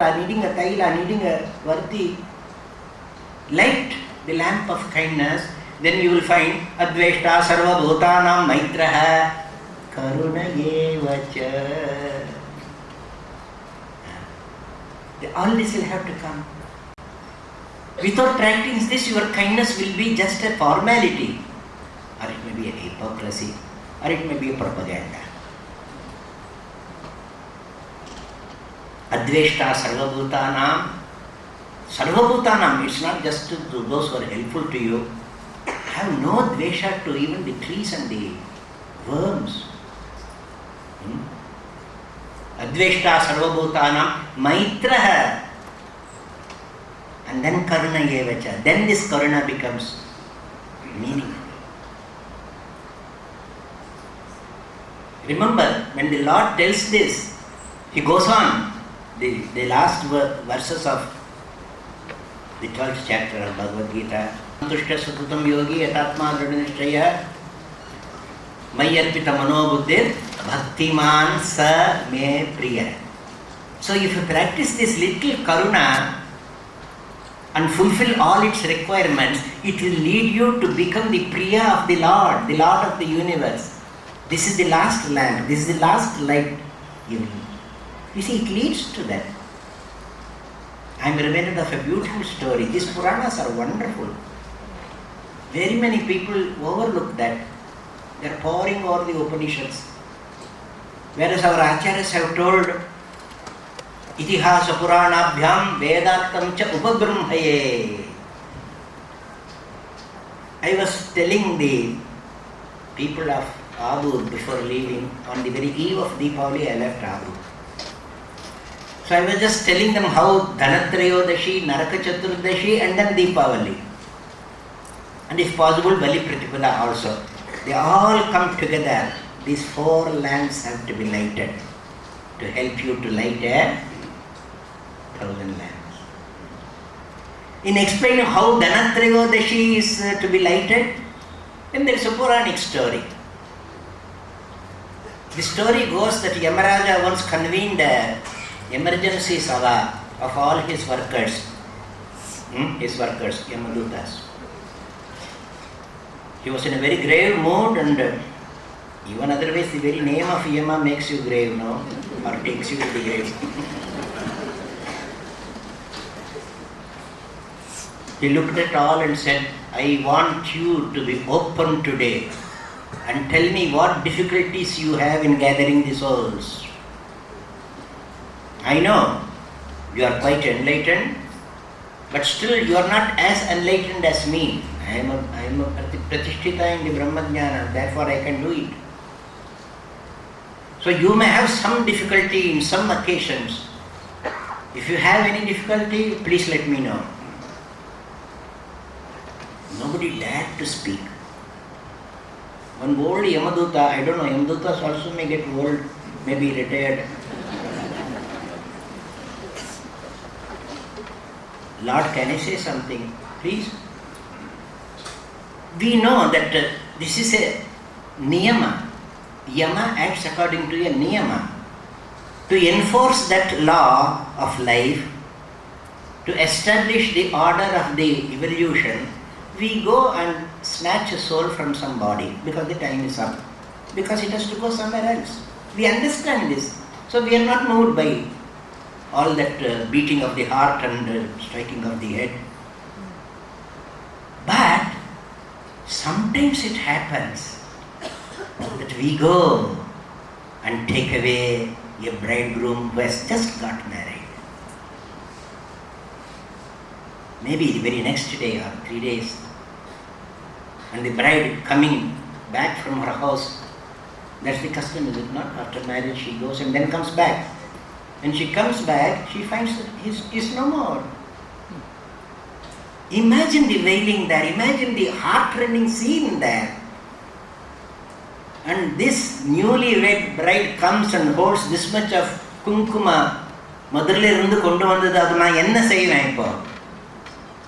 needing a taila, needing a varti, light the lamp of kindness, then you will find Adveshta Sarva Bhutanam Maitraha Karunayevacha. All this will have to come. Without practicing this, your kindness will be just a formality, or it may be a hypocrisy, or it may be a propaganda. Adveshta Sarvabhutanam. Sarvabhutanam, it's not just to those who are helpful to you. Have no dvesha to even the trees and the worms. Adveshta Sarvabhutanam Maitraha. And then Karuna Yevacha. Then this Karuna becomes meaningful. Remember, when the Lord tells this, He goes on. The last verses of the 12th chapter of Bhagavad Gita. Santushta Satutam Yogi Yatatma Dradhanishchaya Mayarpita Manobuddhir Bhaktiman Sa Me Priya. So if you practice this little Karuna and fulfill all its requirements, it will lead you to become the Priya of the Lord of the universe. This is the last lamp, this is the last light you need. You see, it leads to that. I am reminded of a beautiful story. These Puranas are wonderful. Very many people overlook that. They are poring over the Upanishads. Whereas our Acharyas have told, Itihasa Puranabhyam Vedattam cha Upabrahmaye. I was telling the people of Abu before leaving, on the very eve of Deepavali, I left Abu. So I was just telling them how Dhanatrayodashi, Naraka Chaturdashi and then Deepavali. And if possible, Bali Pratipada also. They all come together. These 4 lamps have to be lighted to help you to light 1,000 lamps. In explaining how Dhanatrayodashi is to be lighted, then there is a Puranic story. The story goes that Yamaraja once convened emergency sabha of all his workers, Yamadutas. He was in a very grave mood, and even otherwise the very name of Yama makes you grave, no? Or takes you to the grave. He looked at all and said, I want you to be open today and tell me what difficulties you have in gathering the souls. I know you are quite enlightened, but still you are not as enlightened as me. I am a Pratishtita in the Brahmajnana, therefore I can do it. So you may have some difficulty in some occasions. If you have any difficulty, please let me know. Nobody dared to speak. One old Yamaduta, I don't know, Yamadutas also may get old, maybe retired. Lord, can I say something? Please. We know that this is a niyama. Yama acts according to a niyama. To enforce that law of life, to establish the order of the evolution, we go and snatch a soul from some body because the time is up. Because it has to go somewhere else. We understand this. So we are not moved by all that beating of the heart and striking of the head. But sometimes it happens that we go and take away a bridegroom who has just got married. Maybe the very next day or 3 days, and the bride coming back from her house. That's the custom, is it not? After marriage she goes and then comes back. When she comes back, she finds that he's no more. Imagine the wailing there, imagine the heart-rending scene there. And this newly wed bride comes and holds this much of kunkuma. Madhurlirundu kondu vandadu adu na enna seiven ipo?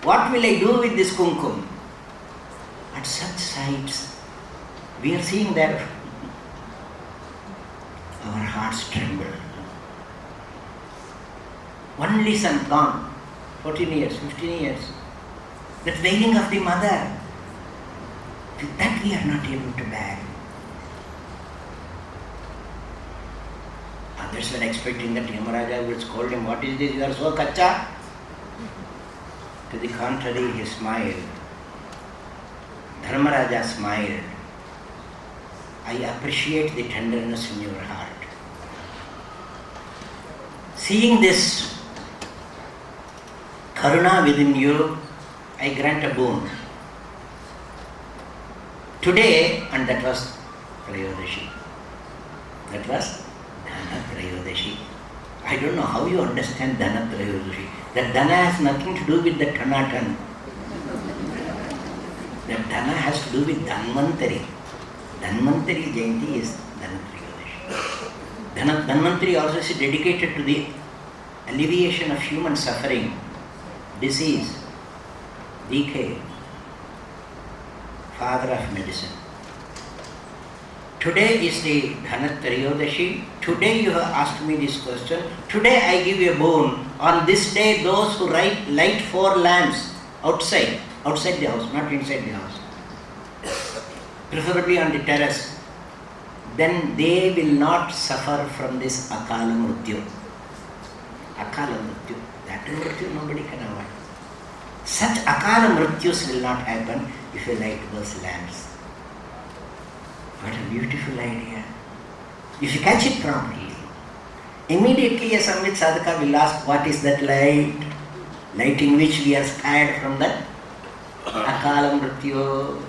What will I do with this kunkum? At such sights, we are seeing that our hearts tremble. Only son gone. 14 years, 15 years. That wailing of the mother, that we are not able to bear. Others were expecting that Yamaraja would scold him, what is this, you are so kacha? To the contrary, he smiled. Dharmaraja smiled. I appreciate the tenderness in your heart. Seeing this karuna within you, I grant a boon. Today, and that was Trayodashi. That was Dhana Trayodashi. I don't know how you understand Dhana Trayodashi. That Dhana has nothing to do with the Tanatan. That Dhana has to do with Dhanvantari. Dhanvantari Jayanti is Dhana Trayodashi. Dhanvantari also is dedicated to the alleviation of human suffering, disease, decay, father of medicine. Today is the Dhana Trayodashi. Today you have asked me this question. Today I give you a boon. On this day, those who light 4 lamps outside the house, not inside the house, preferably on the terrace, then they will not suffer from this Akala Mrityu. Akala Mrityu. That Mrityu nobody can avoid. Such Akala Mrityus will not happen if you light those lamps. What a beautiful idea. If you catch it properly, immediately a Samvit sadhaka will ask, what is that light? Light in which we are spared from that Akala Mrityu.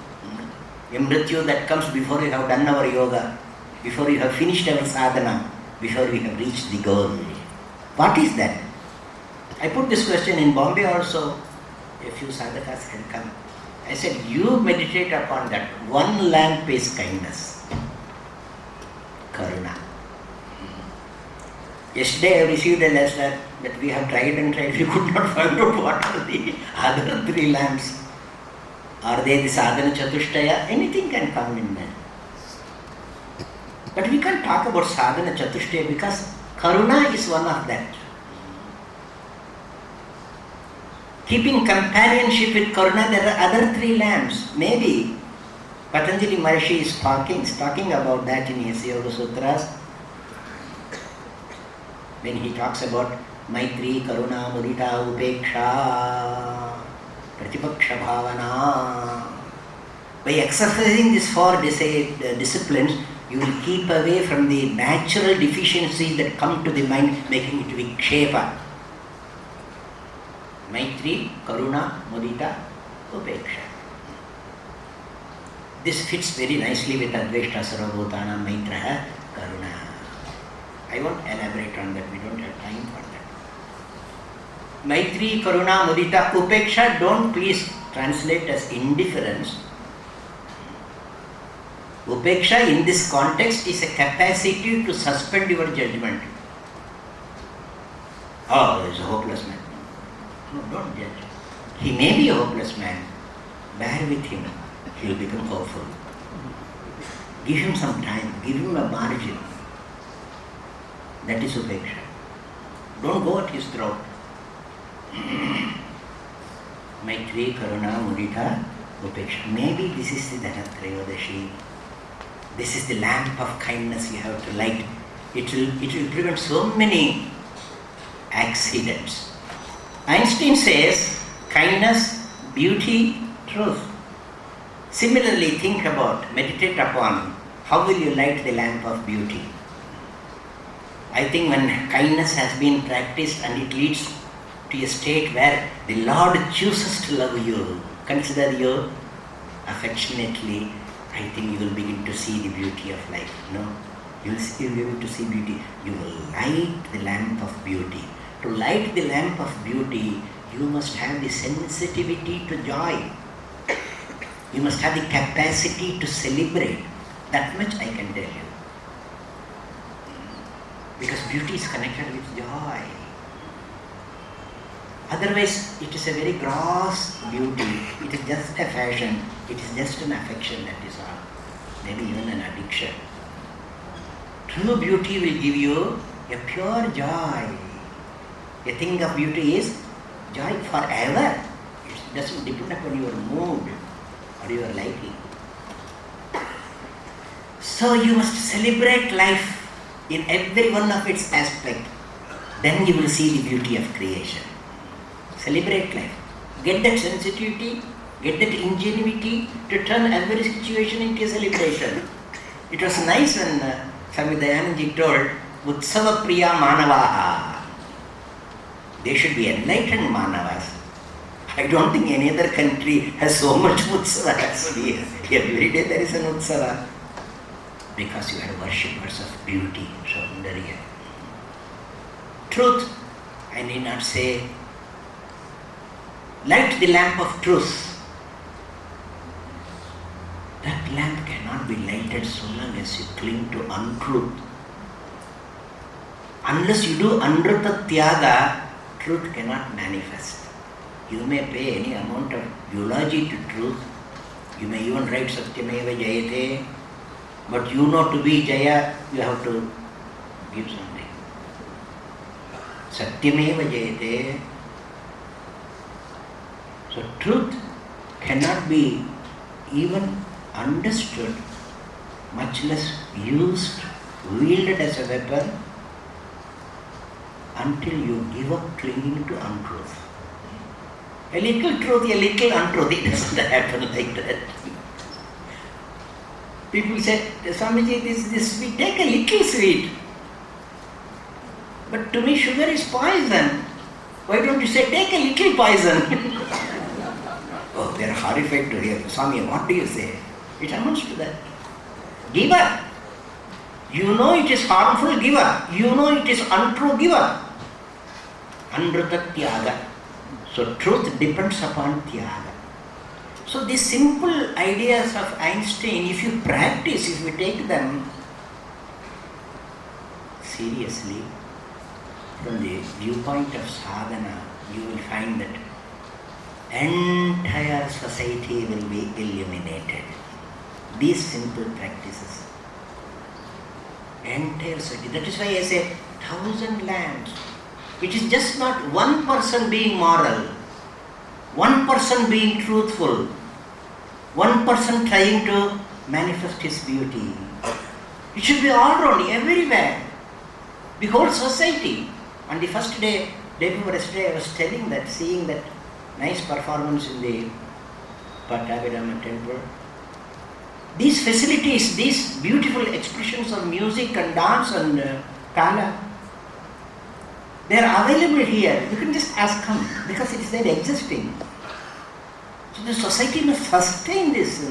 A Mrityu that comes before you have done our yoga, before you have finished our sadhana, before we have reached the goal. What is that? I put this question in Bombay also. A few sadhakas had come. I said, you meditate upon that. 1 lamp is kindness. Karuna. Yesterday I received a letter that we have tried and tried. We could not find out what are the other 3 lamps. Are they the sadhana chatushtaya? Anything can come in there. But we can't talk about sadhana chatushtaya because karuna is one of that. Keeping companionship with karuna, there are other 3 lamps. Maybe Patanjali Maharishi is talking about that in his Yoga Sutras. When he talks about Maitri, Karuna, Mudita, Upeksha, Pratipaksha Bhavana. By exercising these 4 disciplines, you will keep away from the natural deficiencies that come to the mind, making it vikshepa. Maitri, Karuna, Mudita, Upeksha. This fits very nicely with Advaita Sarvabhutana, Maitra, Karuna. I won't elaborate on that, we don't have time for that. Maitri, Karuna, Mudita, Upeksha, don't please translate as indifference. Upeksha in this context is a capacity to suspend your judgment. Oh, he is a hopeless man. No, don't judge. He may be a hopeless man. Bear with him. He will become hopeful. Give him some time. Give him a margin. That is upeksha. Don't go at his throat. Maitri, Karuna, Mudita, Upeksha. Maybe this is the Dhana Trayodashi. This is the lamp of kindness you have to light. It will prevent so many accidents. Einstein says, kindness, beauty, truth. Similarly, think about, meditate upon, how will you light the lamp of beauty? I think when kindness has been practiced and it leads to a state where the Lord chooses to love you, consider you affectionately, I think you will begin to see the beauty of life. No? You will be able to see beauty. You will light the lamp of beauty. To light the lamp of beauty, you must have the sensitivity to joy. You must have the capacity to celebrate. That much I can tell you. Because beauty is connected with joy. Otherwise, it is a very gross beauty. It is just a fashion. It is just an affection, that is all. Maybe even an addiction. True beauty will give you a pure joy. A thing of beauty is joy forever. It doesn't depend upon your mood or your liking. So you must celebrate life in every one of its aspects. Then you will see the beauty of creation. Celebrate life. Get that sensitivity, get that ingenuity to turn every situation into a celebration. It was nice when Samvit told, Utsava Priya Manavaha. They should be enlightened Manavas. I don't think any other country has so much Utsava as we have. Every day there is an Utsava. Because you are worshippers of beauty, Saundarya. Truth, I need not say. Light the lamp of truth. That lamp cannot be lighted so long as you cling to untruth. Unless you do Anruta Tyaga, truth cannot manifest. You may pay any amount of eulogy to truth. You may even write Satyameva Jayate. But you know to be Jaya, you have to give something. Satyameva Jayate. So truth cannot be even understood, much less used, wielded as a weapon, until you give up clinging to untruth. A little truth, a little untruth, it doesn't happen like that. People say, Swamiji, this sweet, take a little sweet. But to me, sugar is poison. Why don't you say, take a little poison? Oh, they are horrified to hear. Swami, what do you say? It amounts to that. Give up. You know it is harmful, give up. You know it is untrue, give up. Anruta Tyaga. So truth depends upon Tyaga. So these simple ideas of Einstein, if you practice, if you take them seriously, from the viewpoint of sadhana, you will find that entire society will be illuminated. These simple practices. Entire society. That is why I say 1,000 lamps. It is just not one person being moral, one person being truthful, one person trying to manifest his beauty. It should be all around, everywhere. The whole society. On the first day before yesterday, I was telling that, seeing that nice performance in the Pattabhirama temple. These facilities, these beautiful expressions of music and dance and kala, they are available here. You can just ask them because it is there existing. So the society must sustain this,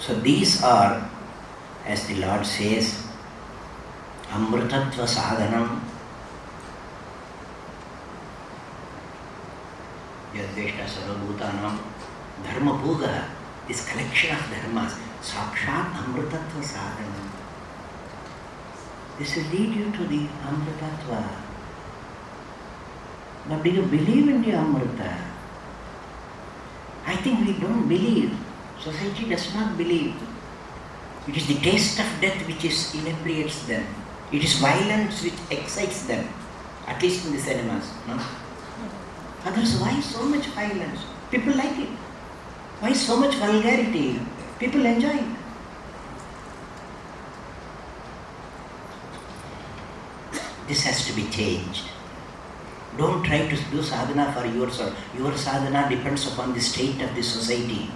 So these are, as the Lord says, Amrutatva Sadhanam, Yadveshta Sarvabhutanam, Dharma Bhuga, this collection of dharmas, Sakshat Amrutatva Sadhanam. This will lead you to the Amrutatva. But do you believe in the Amrita? I think we don't believe. Society does not believe. It is the taste of death which inebriates them. It is violence which excites them, at least in the cinemas. No? Others, why so much violence? People like it. Why so much vulgarity? People enjoy it. This has to be changed. Don't try to do sadhana for yourself. Your sadhana depends upon the state of the society,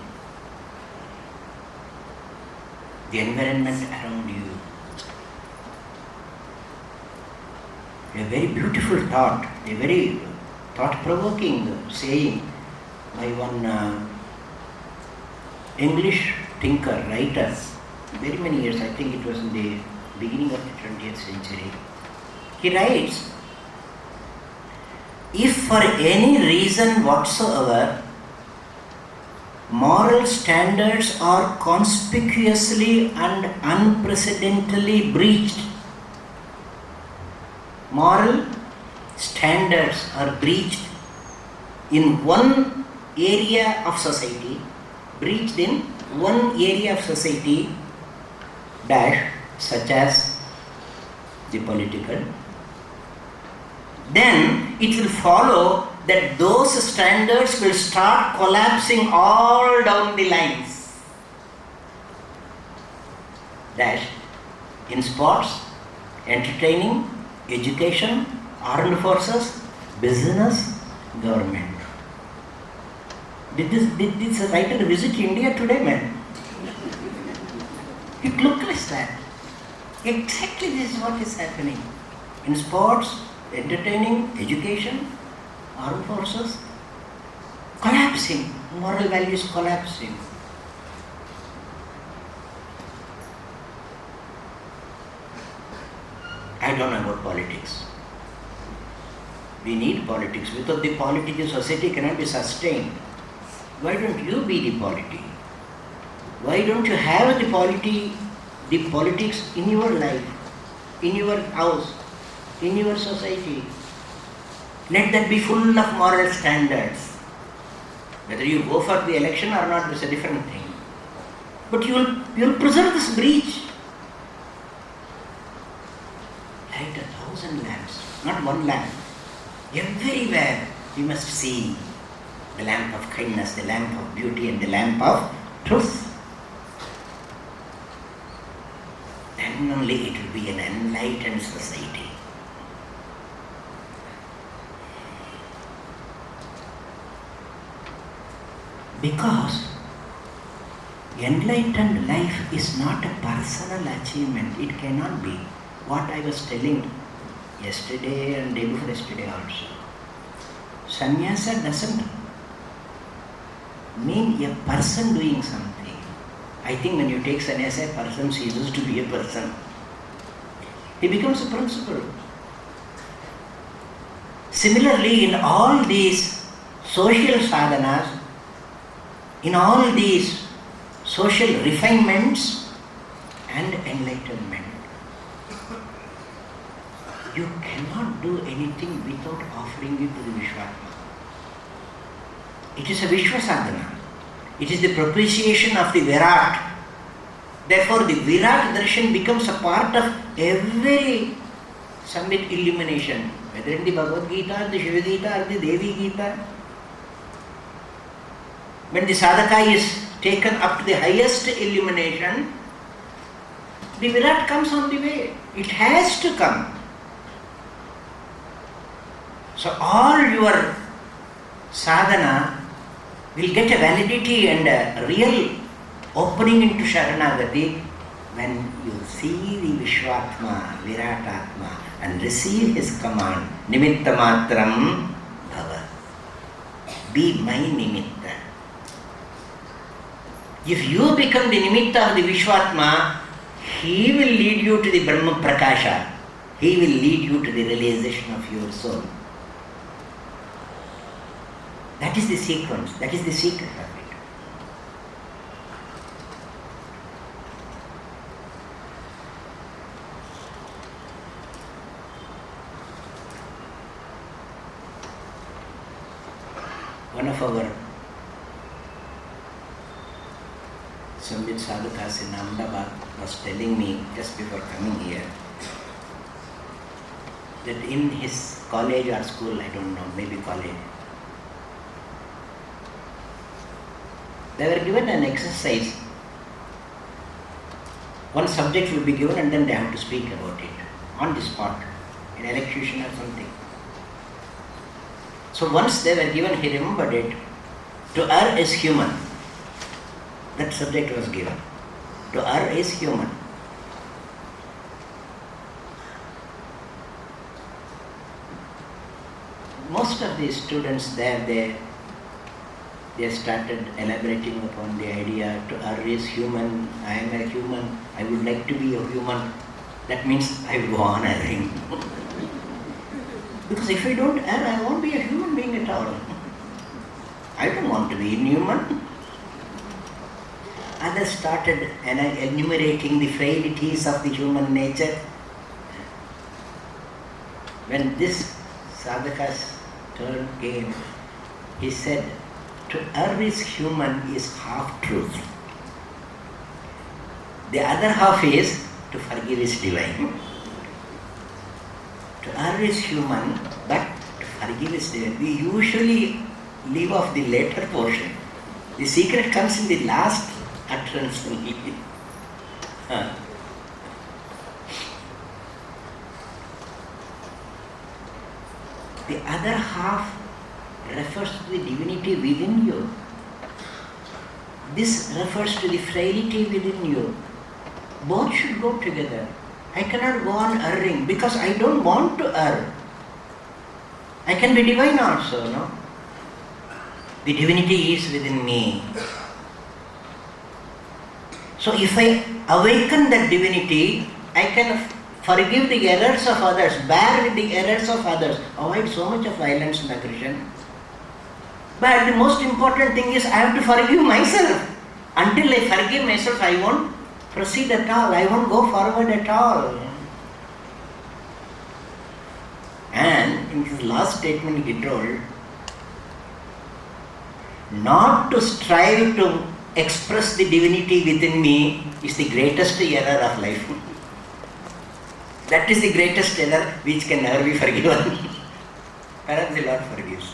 the environment around you. A very beautiful thought, a very thought-provoking saying by one English thinker, writer, very many years, I think it was in the beginning of the 20th century. He writes, if for any reason whatsoever moral standards are conspicuously and unprecedentedly breached, moral standards are breached in one area of society, dash, such as the political, then it will follow that those standards will start collapsing all down the lines. Dash, in sports, entertaining, education, armed forces, business, government. Did this writer visit India today, man? It looked like that. Exactly this is what is happening. In sports, entertaining, education, armed forces, collapsing. Moral values collapsing. I don't know about politics. We need politics. Without the polity, the society cannot be sustained. Why don't you be the polity? Why don't you have the polity, the politics in your life, in your house, in your society? Let that be full of moral standards. Whether you go for the election or not is a different thing. But you will preserve this breach. Light 1,000 lamps, not one lamp. Everywhere we must see the lamp of kindness, the lamp of beauty, and the lamp of truth. Then only it will be an enlightened society. Because enlightened life is not a personal achievement. It cannot be. What I was telling yesterday and day before yesterday also. Sannyasa doesn't mean a person doing something. I think when you take sannyasa, a person ceases to be a person. He becomes a principle. Similarly, in all these social sadhanas, in all these social refinements and enlightenment, you cannot do anything without offering it to the Vishwatma. It is a Vishwa sadhana. It is the propitiation of the Virat. Therefore, the Virat darshan becomes a part of every Samvit illumination, whether in the Bhagavad Gita, the Shiva Gita, or the Devi Gita. When the sadhaka is taken up to the highest illumination, the Virat comes on the way. It has to come. So all your sadhana will get a validity and a real opening into Sharanagati when you see the Vishwatma, Viratatma, and receive his command, Nimitta Matram Bhava. Be my Nimitta. If you become the Nimitta of the Vishwatma, he will lead you to the Brahma Prakasha. He will lead you to the realization of your soul. That is the sequence, that is the secret of it. One of our Samvit sadhakas in Ahmedabad was telling me just before coming here that in his college or school, I don't know, maybe college, they were given an exercise. One subject will be given and then they have to speak about it on the spot, in elocution or something. So once they were given, he remembered it. To err is human. That subject was given. To err is human. Most of the students there, they started elaborating upon the idea to err is human, I am a human, I would like to be a human. That means I will go on erring. Because if I don't err, I won't be a human being at all. I don't want to be inhuman. Others started enumerating the frailties of the human nature. When this sadhaka's turn came, he said, to err is human is half truth. The other half is to forgive is divine. To err is human, but to forgive is divine. We usually leave off the later portion. The secret comes in the last utterance only. The other half refers to the divinity within you. This refers to the frailty within you. Both should go together. I cannot go on erring because I don't want to err. I can be divine also, no? The divinity is within me. So if I awaken that divinity, I can forgive the errors of others, bear with the errors of others, avoid so much of violence and aggression. But the most important thing is I have to forgive myself. Until I forgive myself, I won't proceed at all. I won't go forward at all. And in his last statement he told, not to strive to express the divinity within me is the greatest error of life. That is the greatest error which can never be forgiven. Perhaps the Lord forgives.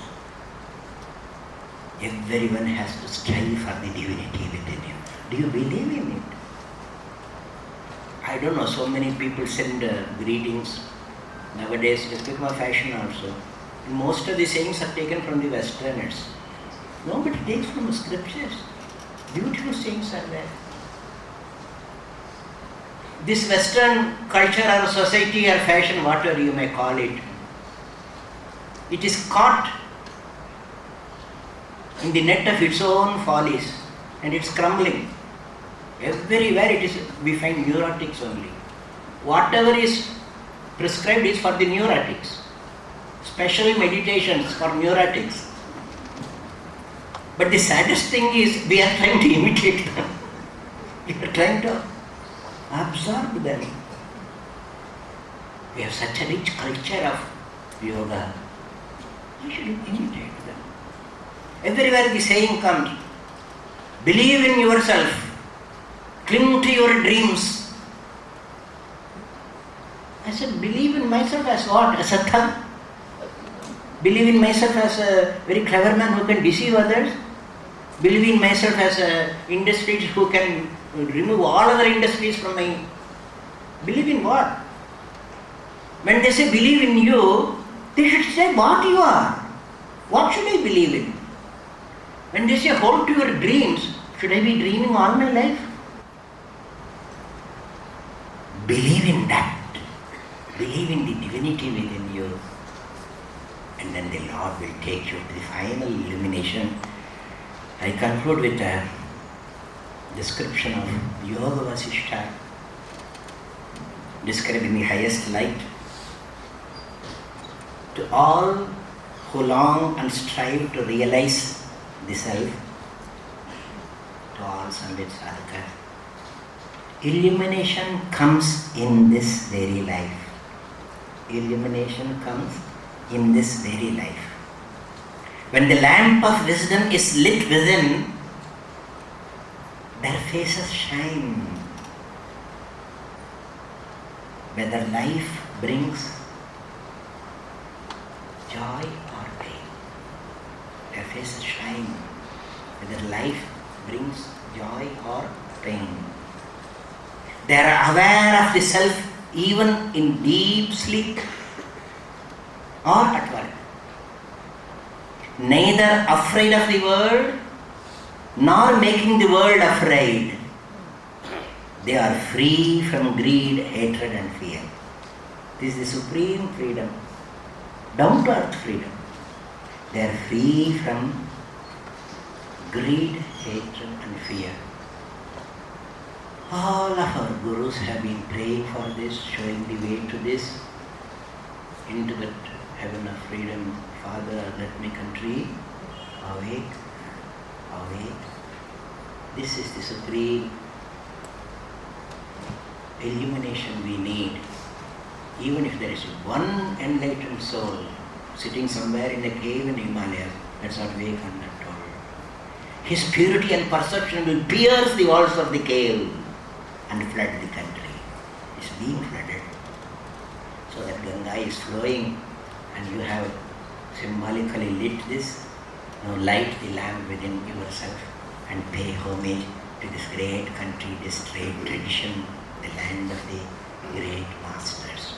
Everyone has to strive for the divinity within him. Do you believe in it? I don't know, so many people send greetings. Nowadays it has become a fashion also. Most of the sayings are taken from the Westerners. Nobody takes from the scriptures. Beautiful sayings are there. This Western culture or society or fashion, whatever you may call it, it is caught in the net of its own follies and it's crumbling. Everywhere it is, we find neurotics only. Whatever is prescribed is for the neurotics. Special meditations for neurotics. But the saddest thing is we are trying to imitate them. We are trying to absorb them. We have such a rich culture of yoga. We should imitate them. Everywhere the saying comes, believe in yourself, cling to your dreams. I said, believe in myself as what? As a thug? Believe in myself as a very clever man who can deceive others? Believe in myself as a industries who can remove all other industries from my... Believe in what? When they say believe in you, they should say what you are. What should I believe in? When they say hold to your dreams, should I be dreaming all my life? Believe in that. Believe in the divinity within you. And then the Lord will take you to the final illumination. I conclude with a description of Yoga Vasishtha, described in the highest light. To all who long and strive to realize the Self, to all Samvit sadhakas, illumination comes in this very life. Illumination comes in this very life. When the lamp of wisdom is lit within, their faces shine. Whether life brings joy or pain, their faces shine. Whether life brings joy or pain. They are aware of the Self even in deep sleep or at work. Neither afraid of the world nor making the world afraid. They are free from greed, hatred and fear. This is the supreme freedom, down to earth freedom. They are free from greed, hatred and fear. All of our gurus have been praying for this, showing the way to this, into that heaven of freedom. Father, let my country awake, awake. This is the supreme illumination we need. Even if there is one enlightened soul sitting somewhere in a cave in Himalayas. That's what Vivekananda told. His purity and perception will pierce the walls of the cave and flood the country. It's being flooded. So that Ganga is flowing and you have symbolically lit this. Now light the lamp within yourself and pay homage to this great country, this great tradition, the land of the great masters.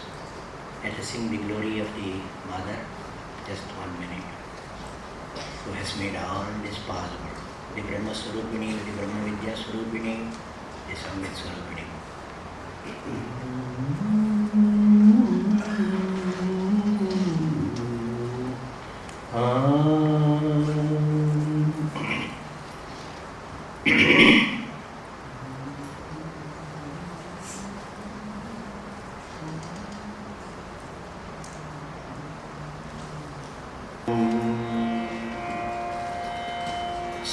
Let us sing the glory of the Mother, just 1 minute, who has made all this possible. The Brahma Swarupini, the Brahma Vidya Swarupini, the Samvit Swarupini.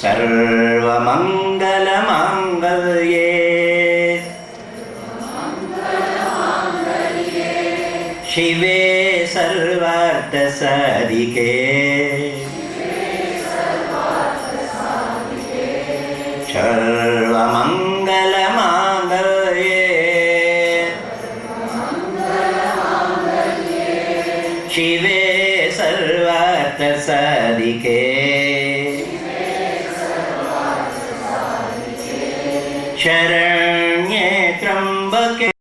सर्वमङ्गलमाङ्गल्ये शिवे सर्वार्थसाधिके सर्वमङ्गलमाङ्गल्ये शिवे सर्वार्थसाधिके शरणं